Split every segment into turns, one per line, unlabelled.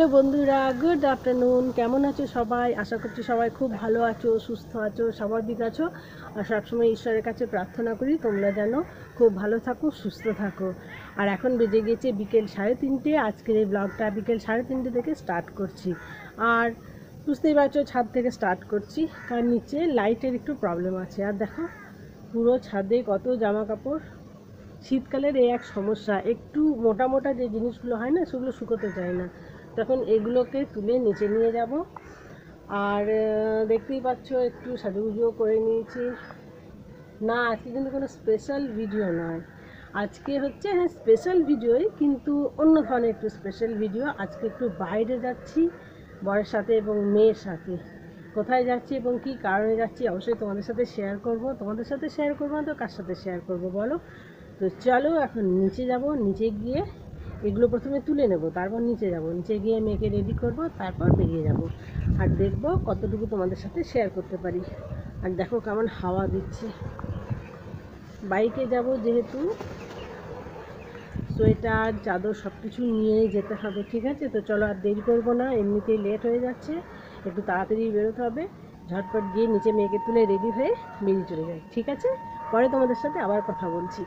Hello বন্ধুরা, good afternoon. কেমন আছো সবাই? আশা করছি সবাই খুব ভালো আছো, সুস্থ আছো, স্বাভাবিক আছো। আর সবসময় ঈশ্বরের কাছে প্রার্থনা করি তোমরা যেন খুব ভালো থাকো, সুস্থ থাকো। আর এখন বেজে গেছে বিকেল 3:30। আজকের এই ব্লগটা বিকেল 3:30 থেকে স্টার্ট করছি। আর বুঝতেই পারছো ছাদ থেকে স্টার্ট করছি, কারণ নিচে লাইটের একটু প্রবলেম আছে। আর দেখো পুরো ছাদে কত জামা কাপড়। শীতকালের এই এক সমস্যা, একটু মোটা মোটা যে জিনিসগুলো হয় না সেগুলো শুকোতে চায় না। তখন এগুলোকে তুলে নিচে নিয়ে যাব। আর দেখতেই পাচ্ছ একটু সাজুগুজুও করে নিয়েছি। না, আজকে কিন্তু কোনো স্পেশাল ভিডিও নয়। আজকে হচ্ছে হ্যাঁ স্পেশাল ভিডিওই, কিন্তু অন্য ধরনের একটু স্পেশাল ভিডিও। আজকে একটু বাইরে যাচ্ছি বরের সাথে এবং মেয়ের সাথে। কোথায় যাচ্ছি এবং কী কারণে যাচ্ছি অবশ্যই তোমাদের সাথে শেয়ার করব। তোমাদের সাথে শেয়ার করবো না তো কার সাথে শেয়ার করব বলো? তো চলো এখন নিচে যাব। নিচে গিয়ে এগুলো প্রথমে তুলে নেব, তারপর নিচে যাব। নিচে গিয়ে মেয়েকে রেডি করব, তারপর বেরিয়ে যাব। আর দেখব কতটুকু তোমাদের সাথে শেয়ার করতে পারি। আর দেখো কেমন হাওয়া দিচ্ছে। বাইকে যাব যেহেতু সোয়েটার চাদর সব কিছু নিয়েই যেতে হবে, ঠিক আছে? তো চলো আর দেরি করবো না, এমনিতেই লেট হয়ে যাচ্ছে, একটু তাড়াতাড়ি বেরোতে হবে। ঝটপট গিয়ে নিচে মেয়েকে তুলে রেডি হয়ে বেরিয়ে চলে যাই, ঠিক আছে? পরে তোমাদের সাথে আবার কথা বলছি।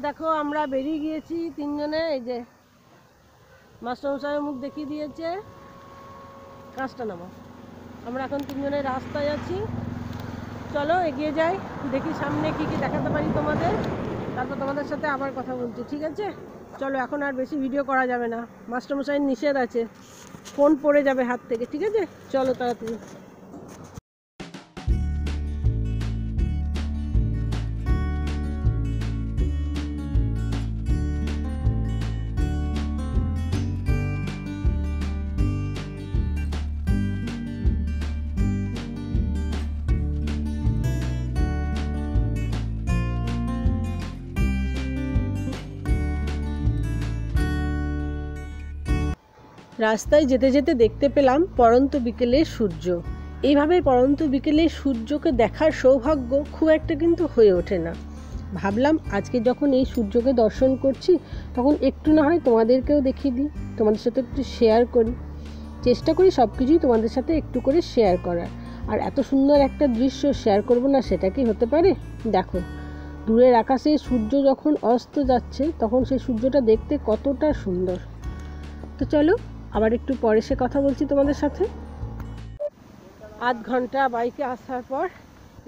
দেখো আমরা বেরিয়ে গিয়েছি তিনজনে। এই যে মাস্টারমশাইয়ের মুখ দেখিয়ে দিয়েছে, কাজটা নামো। আমরা এখন তিনজনে রাস্তায় আছি। চলো এগিয়ে যাই, দেখি সামনে কি কি দেখাতে পারি তোমাদের, তারপর তোমাদের সাথে আবার কথা বলছি, ঠিক আছে? চলো, এখন আর বেশি ভিডিও করা যাবে না, মাস্টারমশাইয়ের নিষেধ আছে, ফোন পড়ে যাবে হাত থেকে, ঠিক আছে? চলো তাড়াতাড়ি। রাস্তায় যেতে যেতে দেখতে পেলাম পড়ন্ত বিকেলের সূর্য। এইভাবে পড়ন্ত বিকেলের সূর্যকে দেখার সৌভাগ্য খুব একটা কিন্তু হয়ে ওঠে না। ভাবলাম আজকে যখন এই সূর্যকে দর্শন করছি, তখন একটু না হয় তোমাদেরকেও দেখিয়ে দিই, তোমাদের সাথে একটু শেয়ার করি। চেষ্টা করি সব কিছুই তোমাদের সাথে একটু করে শেয়ার করার। আর এত সুন্দর একটা দৃশ্য শেয়ার করব না, সেটা কি হতে পারে? দেখো দূরের আকাশে সূর্য যখন অস্ত যাচ্ছে, তখন সেই সূর্যটা দেখতে কতটা সুন্দর। তো চলো আবার একটু পরে সে কথা বলছি তোমাদের সাথে। আধ ঘন্টা বাইকে আসার পর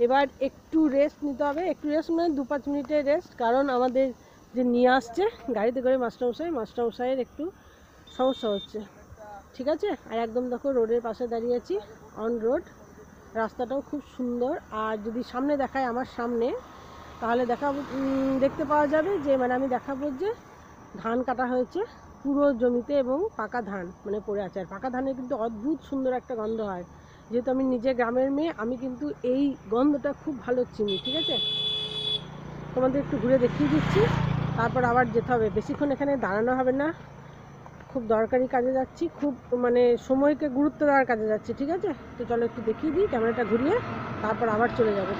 এবার একটু রেস্ট নিতে হবে। একটু রেস্ট মানে 2-5 মিনিটের রেস্ট, কারণ আমাদের যে নিয়ে আসছে গাড়িতে করে মাস্টারমশাইয়ের একটু সমস্যা হচ্ছে, ঠিক আছে? আর একদম দেখো রোডের পাশে দাঁড়িয়ে আছি, অন রোড। রাস্তাটাও খুব সুন্দর। আর যদি সামনে দেখায় আমার সামনে, তাহলে দেখতে পাওয়া যাবে যে আমি দেখাবো যে ধান কাটা হয়েছে পুরো জমিতে, এবং পাকা ধান পড়ে আছে। আর পাকা ধানের কিন্তু অদ্ভুত সুন্দর একটা গন্ধ হয়। যেহেতু আমি নিজে গ্রামের মেয়ে, আমি কিন্তু এই গন্ধটা খুব ভালো চিনি, ঠিক আছে? তোমাদের একটু ঘুরে দেখিয়ে দিচ্ছি, তারপর আবার যেতে হবে। বেশিক্ষণ এখানে দাঁড়ানো হবে না, খুব দরকারি কাজে যাচ্ছি, খুব সময়কে গুরুত্ব দেওয়ার কাজে যাচ্ছি, ঠিক আছে? তো চলো একটু দেখিয়ে দিই ক্যামেরাটা ঘুরিয়ে, তারপর আবার চলে যাবো।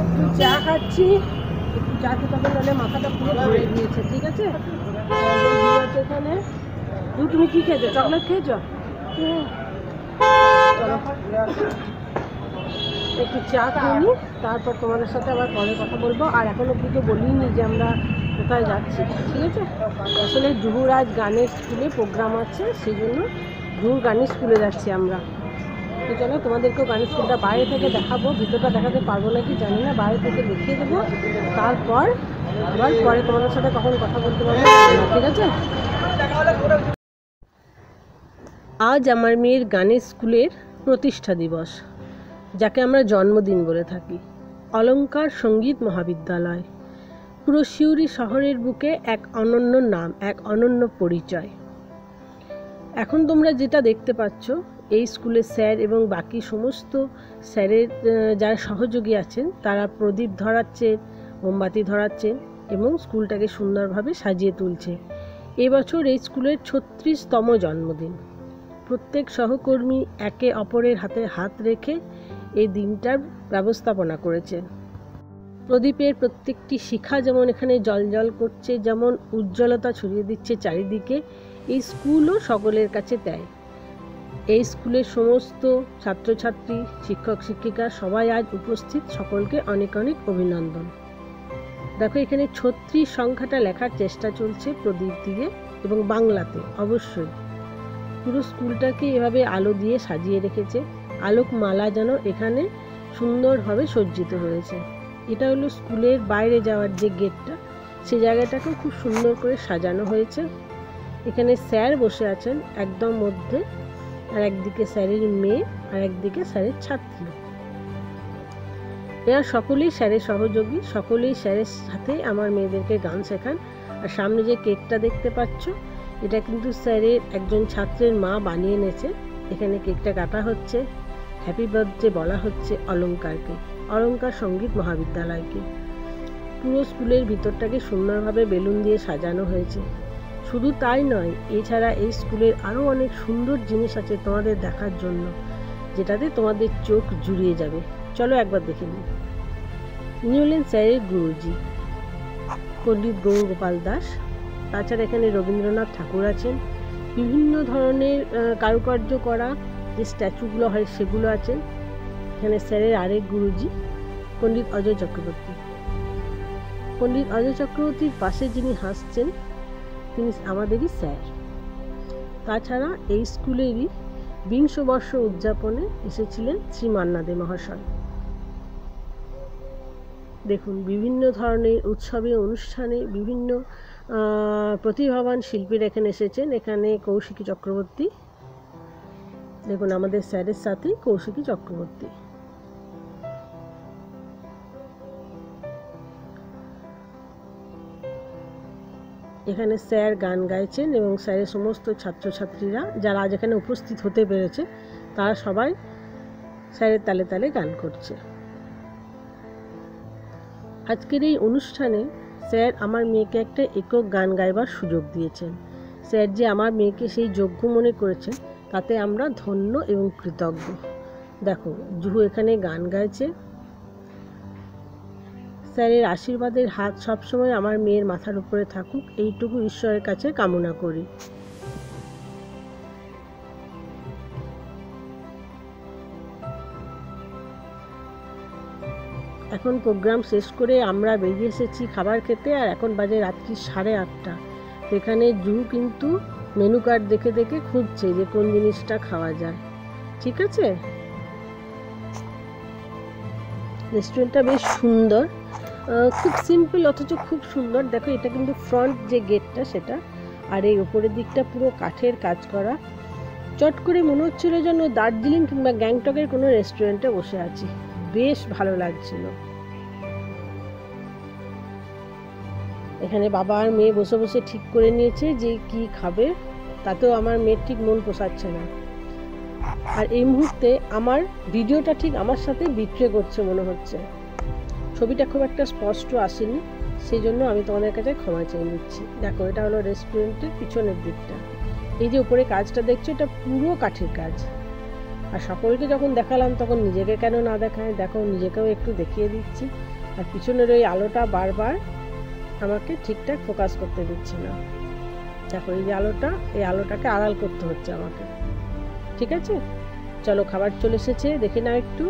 একটু চা খাচ্ছি, একটু চা খেতে হবে, নাহলে মাথাটা পুরো ধরে গিয়েছে, ঠিক আছে? এখানে তুমি কি খেয়েছো? চকলেট খেয়েছো? একটু চা খাইনি, তারপর তোমাদের সাথে আবার পরে কথা বলবো। আর এখন অব্দি তো বলিনি যে আমরা কোথায় যাচ্ছি, ঠিক আছে? আসলে জুহুর আজ গানের স্কুলে প্রোগ্রাম আছে, সেই জন্য জুহুর গানের স্কুলে যাচ্ছি আমরা। তো চলো তোমাদেরকেও গানের স্কুলটা বাইরে থেকে দেখাবো, ভিতরটা দেখাতে পারবো নাকি জানি না, বাইরে থেকে দেখিয়ে দেবো। তারপর আবার পরে তোমাদের সাথে কখন কথা বলতে পারবো, ঠিক আছে? আজ আমার মেয়ের গানের স্কুলের প্রতিষ্ঠা দিবস, যাকে আমরা জন্মদিন বলে থাকি। অলঙ্কার সঙ্গীত মহাবিদ্যালয় পুরো সিউড়ি শহরের বুকে এক অনন্য নাম, এক অনন্য পরিচয়। এখন তোমরা যেটা দেখতে পাচ্ছ, এই স্কুলের স্যার এবং বাকি সমস্ত স্যারের যারা সহযোগী আছেন তারা প্রদীপ ধরাচ্ছেন, মোমবাতি ধরাচ্ছেন এবং স্কুলটাকে সুন্দরভাবে সাজিয়ে তুলছে। এবছর এই স্কুলের 36তম জন্মদিন। প্রত্যেক সহকর্মী একে অপরের হাতে হাত রেখে এই দিনটার ব্যবস্থাপনা করেছে। প্রদীপের প্রত্যেকটি শিখা যেমন এখানে জ্বলজ্বল করছে, যেমন উজ্জ্বলতা ছড়িয়ে দিচ্ছে চারিদিকে, এই স্কুলও সকলের কাছে দেয়। এই স্কুলের সমস্ত ছাত্রছাত্রী, শিক্ষক শিক্ষিকা সবাই আজ উপস্থিত, সকলকে অনেক অনেক অভিনন্দন। দেখো এখানে 36 সংখ্যাটা লেখার চেষ্টা চলছে প্রদীপ দিয়ে এবং বাংলাতে অবশ্যই। পুরো স্কুলটাকে এভাবে আলো দিয়ে সাজিয়ে রেখেছে, আলোক মালা যেন এখানে সুন্দরভাবে সজ্জিত হয়েছে। এটা হলো স্কুলের বাইরে যাওয়ার যে গেটটা, সেই জায়গাটাকেও খুব সুন্দর করে সাজানো হয়েছে। এখানে স্যার বসে আছেন একদম মধ্যে, আর একদিকে স্যারের মেয়ে আর একদিকে স্যারের ছাত্রী। এরা সকলেই স্যারের সহযোগী, সকলেই স্যারের সাথে আমার মেয়েদেরকে গান শেখান। আর সামনে যে কেকটা দেখতে পাচ্ছ, এটা কিন্তু স্যারের একজন ছাত্রের মা বানিয়ে এনেছে। এখানে কেকটা কাটা হচ্ছে, হ্যাপি বার্থডে বলা হচ্ছে অলঙ্কারকে, অলঙ্কার সঙ্গীত মহাবিদ্যালয়কে। পুরো স্কুলের ভিতরটাকে সুন্দরভাবে বেলুন দিয়ে সাজানো হয়েছে। শুধু তাই নয়, এছাড়া এই স্কুলের আরও অনেক সুন্দর জিনিস আছে তোমাদের দেখার জন্য, যেটাতে তোমাদের চোখ জুড়িয়ে যাবে। চলো একবার দেখে নিই। ইনি হলেন স্যারের গুরুজি পণ্ডিত গৌরগোপাল দাস। তাছাড়া এখানে রবীন্দ্রনাথ ঠাকুর আছেন, বিভিন্ন ধরনের কারুকার্য করা যে স্ট্যাচুগুলো হয় সেগুলো আছেন। এখানে স্যারের আরেক গুরুজি পণ্ডিত অজয় চক্রবর্তী। পণ্ডিত অজয় চক্রবর্তীর পাশে যিনি হাসছেন তিনি আমাদেরই স্যার। তাছাড়া এই স্কুলেরই 20 বর্ষ উদযাপনে এসেছিলেন শ্রী মান্না দে মহাশয়। দেখুন বিভিন্ন ধরনের উৎসবে অনুষ্ঠানে বিভিন্ন প্রতিভাবান শিল্পীরা এখানে এসেছেন। এখানে কৌশিকী চক্রবর্তী, দেখুন আমাদের স্যারের সাথে কৌশিকী চক্রবর্তী। এখানে স্যার গান গাইছেন এবং স্যারের সমস্ত ছাত্রছাত্রীরা যারা আজ এখানে উপস্থিত হতে পেরেছে তারা সবাই স্যারের তালে তালে গান করছে। আজকের এই অনুষ্ঠানে স্যার আমার মেয়েকে একটা একক গান গাইবার সুযোগ দিয়েছেন। স্যার যে আমার মেয়েকে সেই যোগ্য মনে করেছেন তাতে আমরা ধন্য এবং কৃতজ্ঞ। দেখো জুহু এখানে গান গাইছে। স্যারের আশীর্বাদের হাত সবসময় আমার মেয়ের মাথার উপরে থাকুক, এইটুকু ঈশ্বরের কাছে কামনা করি। এখন প্রোগ্রাম শেষ করে আমরা বেরিয়ে এসেছি খাবার খেতে, আর এখন বাজে রাত্রি 8:30। এখানে জুহু কিন্তু মেনু কার্ড দেখে দেখে খুঁজছে যে কোন জিনিসটা খাওয়া যায়। ঠিক আছে, রেস্টুরেন্টটা বেশ সুন্দর, খুব সিম্পল অথচ খুব সুন্দর। দেখো এটা কিন্তু ফ্রন্ট যে গেটটা সেটা, আর এই উপরের দিকটা পুরো কাঠের কাজ করা। চট করে মনে হচ্ছিল যেন দার্জিলিং কিংবা গ্যাংটকের কোনো রেস্টুরেন্টে বসে আছি, বেশ ভালো লাগছিল। এখানে বাবা আর মেয়ে বসে বসে ঠিক করে নিয়েছে যে কি খাবে, তাতেও আমার মেয়ের ঠিক মন পোষাচ্ছে না। আর এই মুহূর্তে আমার ভিডিওটা ঠিক আমার সাথে বিট্রে করছে মনে হচ্ছে, ছবিটা খুব একটা স্পষ্ট আসেনি, সেই জন্য আমি তোমাদের কাছে ক্ষমা চেয়ে নিচ্ছি। দেখো এটা হলো রেস্টুরেন্টের পিছনের দিকটা। এই যে উপরে কাজটা দেখছো এটা পুরো কাঠের কাজ। আর সকলকে যখন দেখালাম তখন নিজেকে কেন না দেখায়, দেখো নিজেকেও একটু দেখিয়ে দিচ্ছি। আর পিছনের ওই আলোটা বারবার আমাকে ঠিকঠাক ফোকাস করতে দিচ্ছে না। দেখো এই যে আলোটা, এই আলোটাকে আড়াল করতে হচ্ছে আমাকে। ঠিক আছে, চলো খাবার চলে এসেছে, দেখে নাও একটু।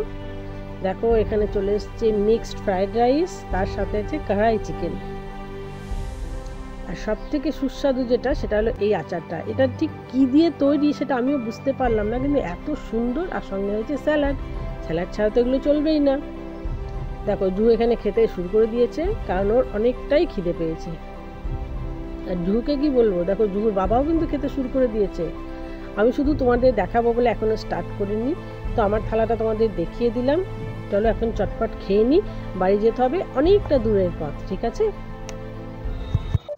দেখো এখানে চলে এসেছে মিক্সড ফ্রাইড রাইস, তার সাথে আছে কড়াই চিকেন। আর সব থেকে সুস্বাদু যেটা, সেটা হলো এই আচারটা। এটা ঠিক কী দিয়ে তৈরি সেটা আমিও বুঝতে পারলাম না, কিন্তু এত সুন্দর। আর সঙ্গে হয়েছে স্যালাড, স্যালাড ছাড়া তো এগুলো চলবেই না। দেখো জু এখানে খেতে শুরু করে দিয়েছে, কারণ ওর অনেকটাই খিদে পেয়েছে। আর জুকে কি বলবো, দেখো জুর বাবাও কিন্তু খেতে শুরু করে দিয়েছে। আমি শুধু তোমাদের দেখাবো বলে এখনও স্টার্ট করিনি, তো আমার থালাটা তোমাদের দেখিয়ে দিলাম। চলো এখন চটপট খেয়ে নিই, বাড়ি যেতে হবে, অনেকটা দূরের পথ। ঠিক আছে,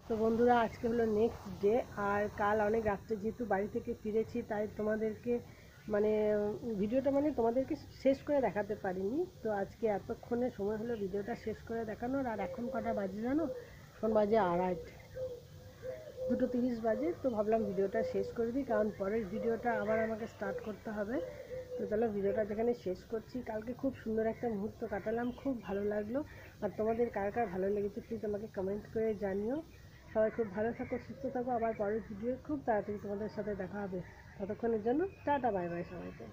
তো বন্ধুরা আজকে হলো নেক্সট ডে। আর কাল অনেক রাত্রে যেহেতু বাড়ি থেকে ফিরেছি, তাই তোমাদেরকে মানে ভিডিওটা তোমাদেরকে শেষ করে দেখাতে পারিনি। তো আজকে এতক্ষণে সময় হলো ভিডিওটা শেষ করে দেখানোর। আর এখন কটা বাজে জানো? এখন বাজে 2:30 বাজে। তো ভাবলাম ভিডিওটা শেষ করে দিই, কারণ পরের ভিডিওটা আবার আমাকে স্টার্ট করতে হবে। তো চলো ভিডিওটা যেখানে শেষ করছি। কালকে খুব সুন্দর একটা মুহূর্ত কাটালাম, খুব ভালো লাগলো। আর তোমাদের কার কার ভালো লেগেছে প্লিজ আমাকে কমেন্ট করে জানিও। সবাই খুব ভালো থাকো, সুস্থ থাকো। আবার পরের ভিডিও খুব তাড়াতাড়ি তোমাদের সাথে দেখা হবে। ততক্ষণের জন্য টাটা, বাই বাই সবাইকে।